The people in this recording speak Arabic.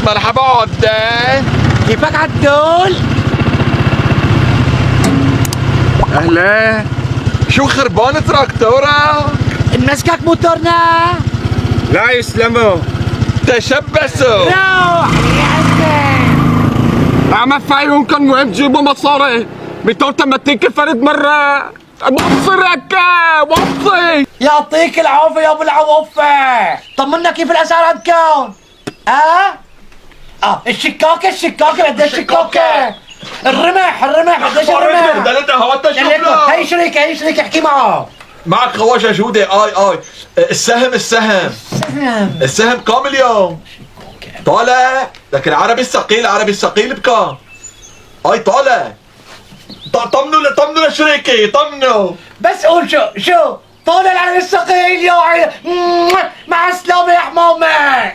مرحبا عدة. كيفك عدول؟ اهلا. شو خربان تراكتورك؟ نمسكك موتورنا؟ لا يسلموا. تشبسوا. روح يا عمي. عم فايونكم وين تجيبوا مصاري؟ بتوتا ما فرد مرة. وصي ركا وصي. يعطيك العافية يا ابو العوفة. طمنا كيف الاسعار عندكم؟ الشكاكة قديش الشكاكة؟ الرمح قديش الرمح؟ هي شريكة احكي معه. معك خواجة جودة. اي السهم السهم كم اليوم؟ طالع لك العربي الثقيل بكام؟ اي طالع. طمنوا لشريكي طمنوا. بس قول شو طالع العربي الثقيل يا مع السلامة يا حمامة.